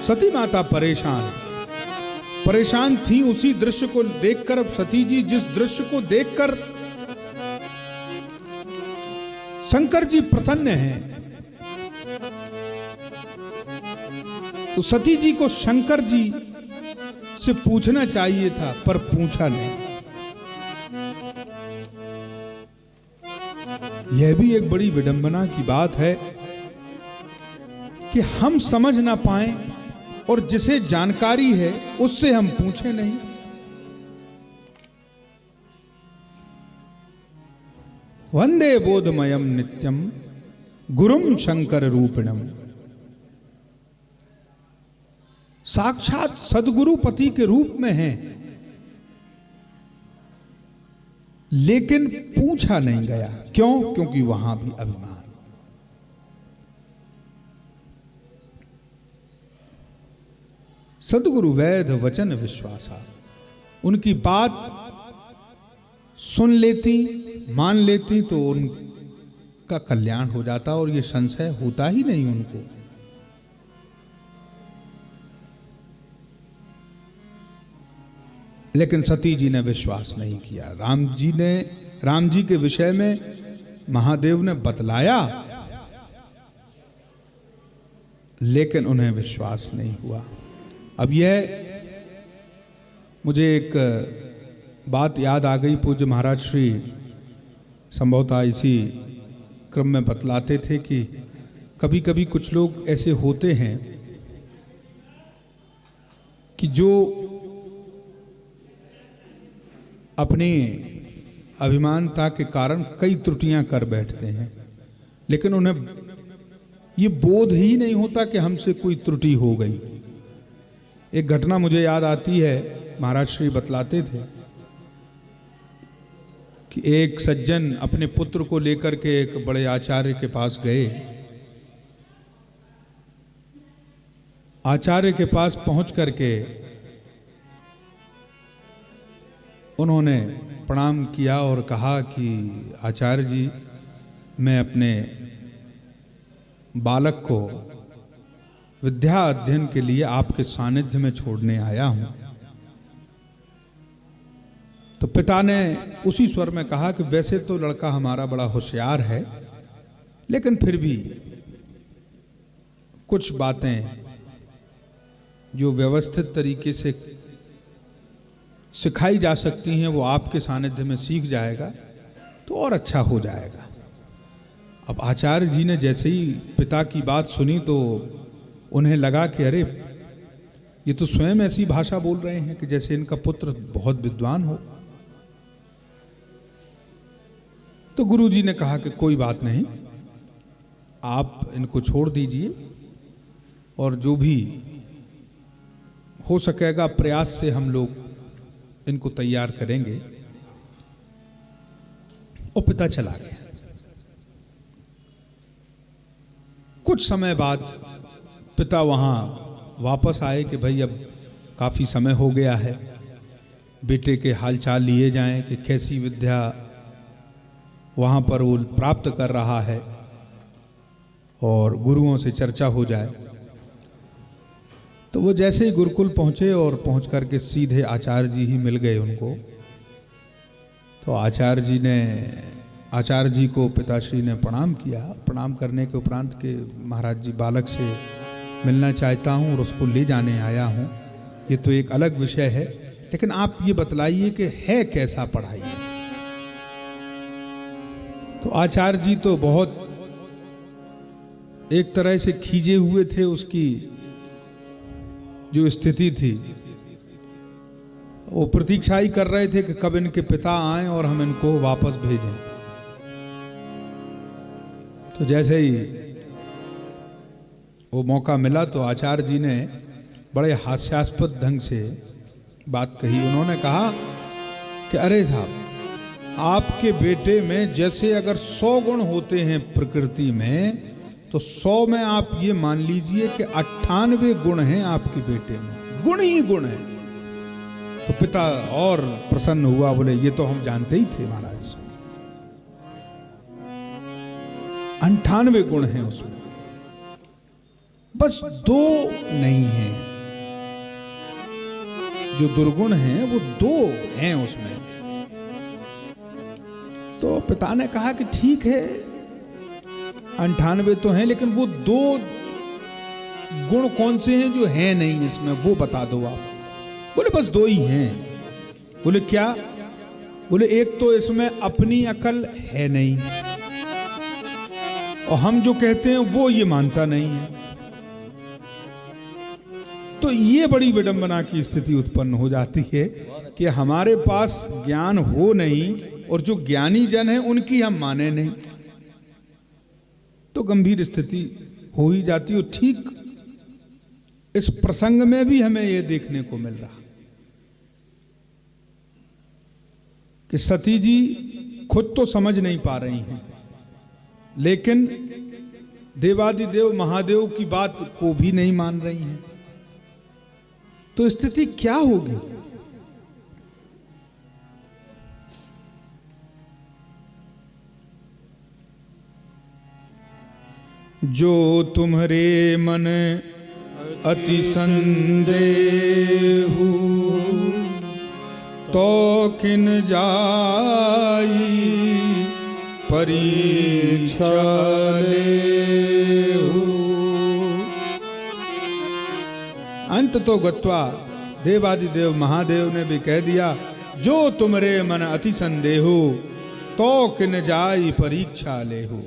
सती माता परेशान थी उसी दृश्य को देखकर। अब सती जी जिस दृश्य को देखकर शंकर जी प्रसन्न हैं, तो सती जी को शंकर जी से पूछना चाहिए था, पर पूछा नहीं। यह भी एक बड़ी विडंबना की बात है कि हम समझ ना पाएं और जिसे जानकारी है उससे हम पूछे नहीं। वंदे बोधमयम नित्यम गुरुम शंकर रूपिणम। साक्षात सदगुरु पति के रूप में हैं, लेकिन पूछा नहीं गया। क्यों? क्योंकि वहां भी अभिमान। सदगुरु वैध वचन विश्वासा, उनकी बात सुन लेती, मान लेती तो उनका कल्याण हो जाता और ये संशय होता ही नहीं उनको। लेकिन सती जी ने विश्वास नहीं किया। राम जी के विषय में महादेव ने बतलाया, लेकिन उन्हें विश्वास नहीं हुआ। अब यह मुझे एक बात याद आ गई। पूज्य महाराज श्री संभवतः इसी क्रम में बतलाते थे कि कभी कभी कुछ लोग ऐसे होते हैं कि जो अपनी अभिमानता के कारण कई त्रुटियां कर बैठते हैं, लेकिन उन्हें ये बोध ही नहीं होता कि हमसे कोई त्रुटि हो गई। एक घटना मुझे याद आती है, महाराज श्री बतलाते थे कि एक सज्जन अपने पुत्र को लेकर के एक बड़े आचार्य के पास गए। आचार्य के पास पहुंच करके उन्होंने प्रणाम किया और कहा कि आचार्य जी, मैं अपने बालक को विद्या अध्ययन के लिए आपके सानिध्य में छोड़ने आया हूं। तो पिता ने उसी स्वर में कहा कि वैसे तो लड़का हमारा बड़ा होशियार है, लेकिन फिर भी कुछ बातें जो व्यवस्थित तरीके से सिखाई जा सकती हैं वो आपके सानिध्य में सीख जाएगा तो और अच्छा हो जाएगा। अब आचार्य जी ने जैसे ही पिता की बात सुनी तो उन्हें लगा कि अरे, ये तो स्वयं ऐसी भाषा बोल रहे हैं कि जैसे इनका पुत्र बहुत विद्वान हो। तो गुरुजी ने कहा कि कोई बात नहीं, आप इनको छोड़ दीजिए और जो भी हो सकेगा प्रयास से हम लोग इनको तैयार करेंगे। और पिता चला गया। कुछ समय बाद पिता वहां वापस आए कि भाई अब काफी समय हो गया है, बेटे के हालचाल लिए जाएं कि कैसी विद्या वहां पर वो प्राप्त कर रहा है और गुरुओं से चर्चा हो जाए। तो वो जैसे ही गुरुकुल पहुंचे और पहुंच करके सीधे आचार्य जी ही मिल गए उनको। तो आचार्य जी को पिताश्री ने प्रणाम किया। प्रणाम करने के उपरांत के महाराज जी, बालक से मिलना चाहता हूं और उसको ले जाने आया हूं। ये तो एक अलग विषय है, लेकिन आप ये बतलाइए कि है कैसा पढ़ाई में। तो आचार्य जी तो बहुत एक तरह से खींचे हुए थे। उसकी जो स्थिति थी, वो प्रतीक्षा ही कर रहे थे कि कब इनके पिता आएं और हम इनको वापस भेजें। तो जैसे ही वो मौका मिला तो आचार्य जी ने बड़े हास्यास्पद ढंग से बात कही। उन्होंने कहा कि अरे साहब, आपके बेटे में जैसे अगर 100 गुण होते हैं प्रकृति में, तो 100 में आप ये मान लीजिए कि 98 गुण हैं आपके बेटे में, गुण ही गुण हैं। तो पिता और प्रसन्न हुआ, बोले ये तो हम जानते ही थे महाराज, 98 गुण हैं उसमें, बस 2 नहीं हैं। जो दुर्गुण हैं वो 2 हैं उसमें। तो पिता ने कहा कि ठीक है 98 तो हैं, लेकिन वो 2 गुण कौन से हैं जो हैं नहीं इसमें, वो बता दो आप। बोले बस 2 ही हैं। बोले क्या? बोले एक तो इसमें अपनी अकल है नहीं, और हम जो कहते हैं वो ये मानता नहीं है। तो ये बड़ी विडंबना की स्थिति उत्पन्न हो जाती है कि हमारे पास ज्ञान हो नहीं और जो ज्ञानी जन है उनकी हम माने नहीं, तो गंभीर स्थिति हो ही जाती है। ठीक इस प्रसंग में भी हमें यह देखने को मिल रहा कि सती जी खुद तो समझ नहीं पा रही हैं, लेकिन देवादिदेव महादेव की बात को भी नहीं मान रही हैं। तो स्थिति क्या होगी? जो तुम्हारे मन अति संदेहु, तो किन जाई परीक्षा लेहु। अंत तो गत्वा देवादिदेव महादेव ने भी कह दिया, जो तुम्हारे मन अति संदेहु, तो किन जाई परीक्षा लेहु।